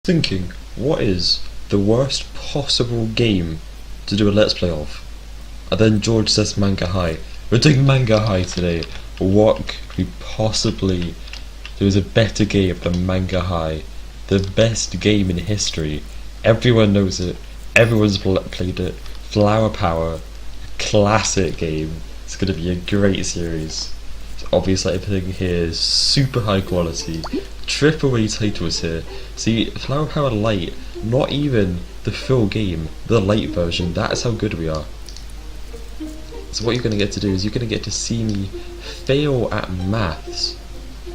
Thinking, what is the worst possible game to do a let's play of? And then George says Manga High. We're doing Manga High today. What could we possibly... There was a better game than Manga High. The best game in history. Everyone knows it. Everyone's played it. Flower Power. Classic game. It's going to be a great series. So obviously everything here is super high quality. AAA titles here. See, Flower Power Lite, not even the full game, the light version, that's how good we are. So what you're going to get to do is you're going to get to see me fail at maths.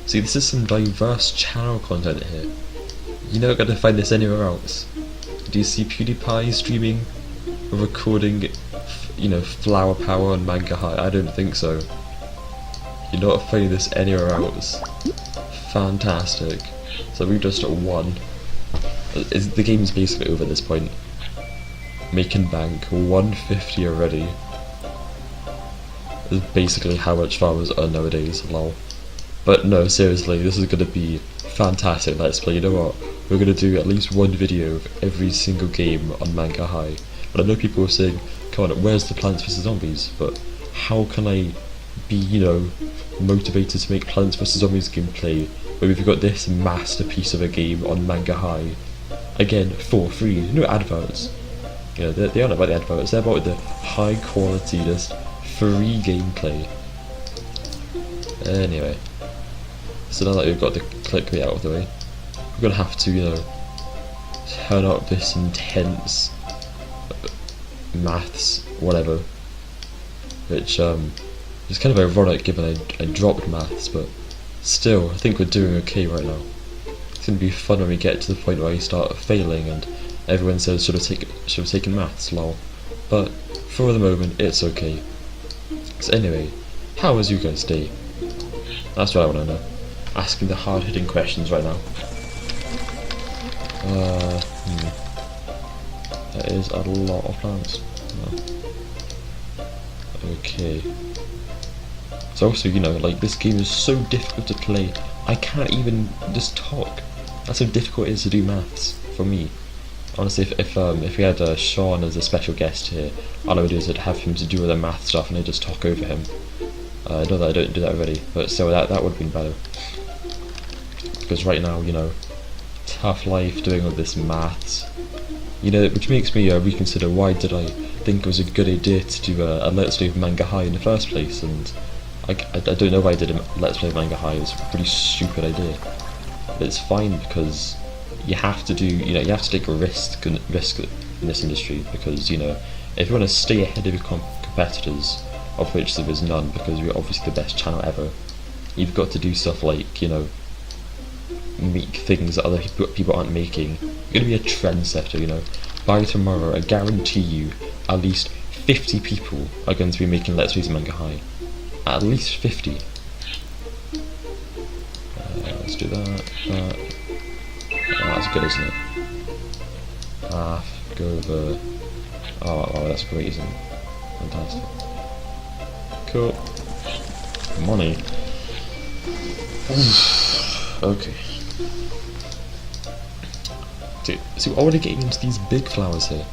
See, this is some diverse channel content here. You're not going to find this anywhere else. Do you see PewDiePie streaming or recording, Flower Power on Manga High? I don't think so. You're not finding this anywhere else. Fantastic. So we just won. The game's basically over at this point. Making bank, 150 already. Is basically how much farmers earn nowadays, lol. But no, seriously, this is gonna be fantastic let's play. You know what? We're gonna do at least one video of every single game on Manga High. But I know people are saying, come on, where's the Plants vs Zombies? But how can I be, motivated to make Plants vs Zombies gameplay when we've got this masterpiece of a game on Manga High? Again, for free, no adverts. They aren't about the adverts, they're about the high quality, just free gameplay. Anyway, so now that we've got the clickbait out of the way, we're gonna have to, turn up this intense maths, whatever, which is kind of ironic given I dropped maths, but still, I think we're doing okay right now. It's gonna be fun when we get to the point where you start failing and everyone says should have taken maths, lol. But for the moment, it's okay. So anyway, how was you guys' day? That's what I want to know. Asking the hard-hitting questions right now. That is a lot of plants. Okay. So also, this game is so difficult to play, I can't even just talk. That's how difficult it is to do maths, for me. Honestly, if we had Sean as a special guest here, all I would do is I'd have him to do all the math stuff and I'd just talk over him. I know that I don't do that already, but still that would have been better. Because right now, tough life doing all this maths. Which makes me reconsider why did I think it was a good idea to do a Let's Play of Manga High in the first place, and I don't know why I did a Let's Play of Manga High. It was a pretty stupid idea. But it's fine because you have to do, you have to take a risk in this industry, because, if you want to stay ahead of your competitors, of which there is none, because we're obviously the best channel ever, you've got to do stuff like, make things that other people aren't making. You're gonna be a trendsetter, By tomorrow, I guarantee you, at least 50 people are going to be making Let's Plays Manga High. At least 50. Let's do that. That's good, isn't it? Half, go over. Oh, that's great, isn't it? Fantastic. Cool. Money. Okay. Dude, see, we're already getting into these big flowers here.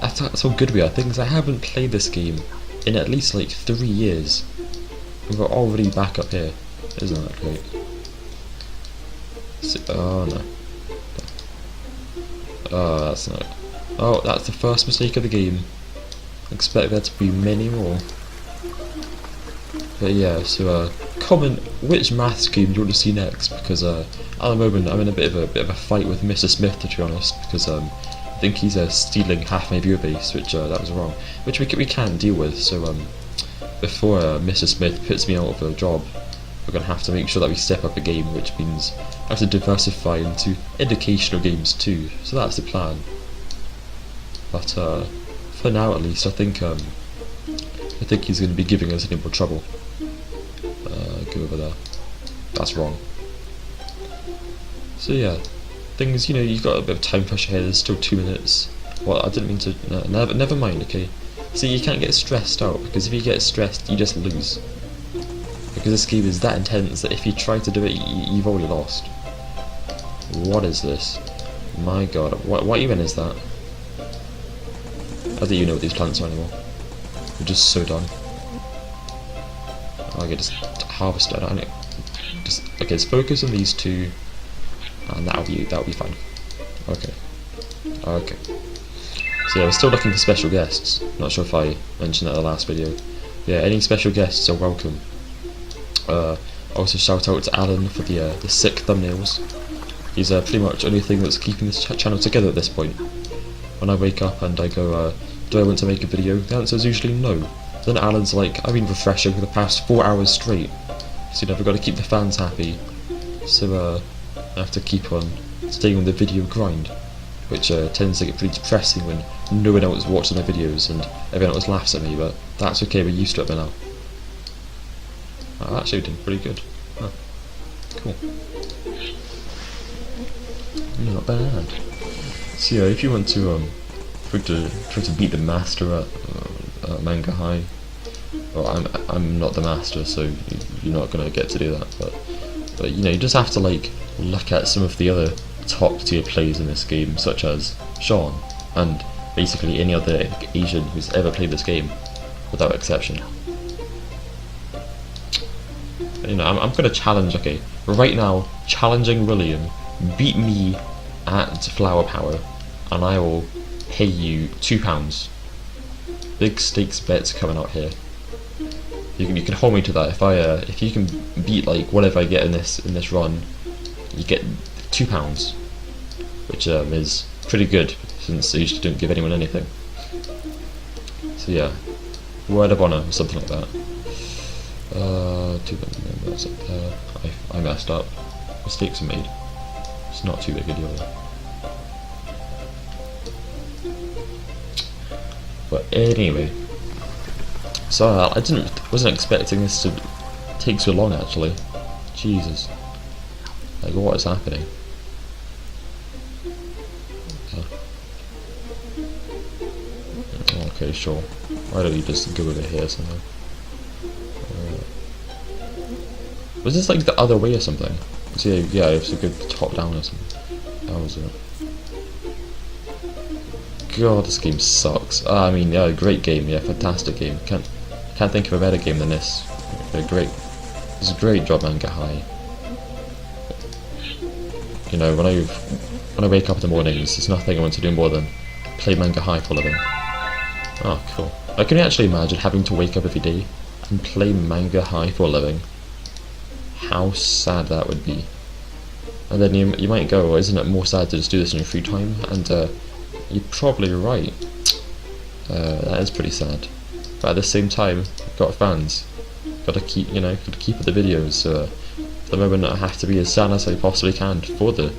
That's how good we are. Things I haven't played this game in at least like 3 years. And we're already back up here. Isn't that great? So, oh no. Oh, that's not. Oh, that's the first mistake of the game. Expect there to be many more. But yeah, so comment which maths game you want to see next, because at the moment I'm in a bit of a fight with Mr. Smith, to be honest, because I think he's stealing half my viewer base, which that was wrong, which we can deal with. So before Mr. Smith puts me out of a job, we're gonna have to make sure that we step up a game, which means I have to diversify into educational games too. So that's the plan. But for now, at least, I think he's going to be giving us any more trouble. Go over there. That's wrong. So yeah, things, you've got a bit of time pressure here. There's still 2 minutes. Well, I didn't mean to. No, never mind. Okay. See, you can't get stressed out, because if you get stressed, you just lose. Because this game is that intense that if you try to do it, you've already lost. What is this? My god, what even is that? I don't even know what these plants are anymore. They're just so done. I get just harvested. I need just okay. Let's focus on these two, and that'll be fine. Okay. Okay. So yeah, we're still looking for special guests. Not sure if I mentioned that in the last video. Yeah, any special guests are welcome. Also shout out to Alan for the sick thumbnails. He's pretty much the only thing that's keeping this channel together at this point. When I wake up and I go, do I want to make a video? The answer is usually no. Then Alan's like, I've been refreshing for the past 4 hours straight. So I've got to keep the fans happy. So I have to keep on staying on the video grind, which tends to get pretty depressing when no one else watches my videos and everyone else laughs at me, but that's okay, we're used to it by now. Actually doing pretty good. Huh. Cool. Not bad. So yeah, if you want to try to beat the master at Manga High, well, I'm not the master, so you're not gonna get to do that. But you know, you just have to like look at some of the other top tier players in this game, such as Sean and basically any other Asian who's ever played this game, without exception. You know, I'm gonna challenge. Okay, right now, challenging William, beat me at Flower Power, and I will pay you £2. Big stakes bets coming out here. You can hold me to that. If you can beat like whatever I get in this run, you get £2, which is pretty good since I usually don't give anyone anything. So yeah, word of honor or something like that. That's up there. I messed up. Mistakes are made. It's not too big a deal though. But anyway, so I wasn't expecting this to take so long actually. Jesus, like what is happening? Okay, sure. Why don't we just go over here somehow? Was this like the other way or something? So yeah, it's a good top down or something. That was it. God, this game sucks. I mean, yeah, great game, yeah, fantastic game. Can't think of a better game than this. They're great. It's a great job, Manga High. You know, when I wake up in the mornings, there's nothing I want to do more than play Manga High for a living. Oh, cool. I can actually imagine having to wake up every day and play Manga High for a living. How sad that would be. And then you might go, well, isn't it more sad to just do this in your free time? And you're probably right. That is pretty sad. But at the same time, I've got fans. Gotta keep up the videos. So at the moment, I have to be as sad as I possibly can for the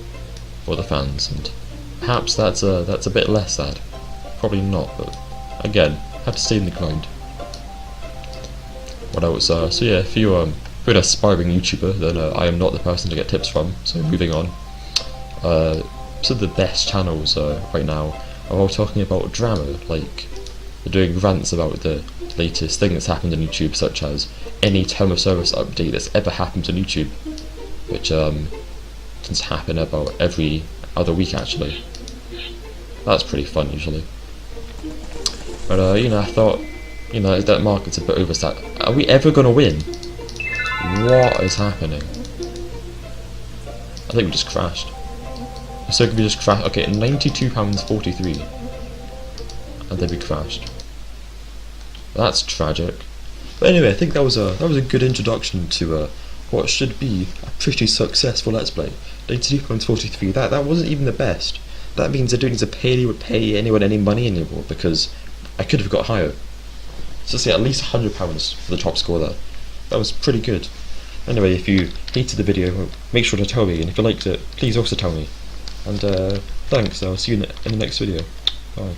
fans. And perhaps that's a bit less sad. Probably not, but again, have to stay in the grind. What else? So yeah, if you're an aspiring YouTuber, then I am not the person to get tips from. So moving on. So the best channels right now are all talking about drama, like they're doing rants about the latest thing that's happened on YouTube, such as any term of service update that's ever happened on YouTube, which tends to happen about every other week actually. That's pretty fun usually. But you know, I thought, you know, that market's a bit oversat. Are we ever gonna win? What is happening? I think we just crashed. So we just crashed. Okay, £92.43, and then we crashed. That's tragic. But anyway, I think that was a good introduction to what should be a pretty successful Let's Play. £92.43. That wasn't even the best. That means I don't need to pay anyone any money anymore, because I could have got higher. So say at least £100 for the top score there. That was pretty good. Anyway, if you hated the video, make sure to tell me, and if you liked it, please also tell me. And thanks, I'll see you in the next video. Bye.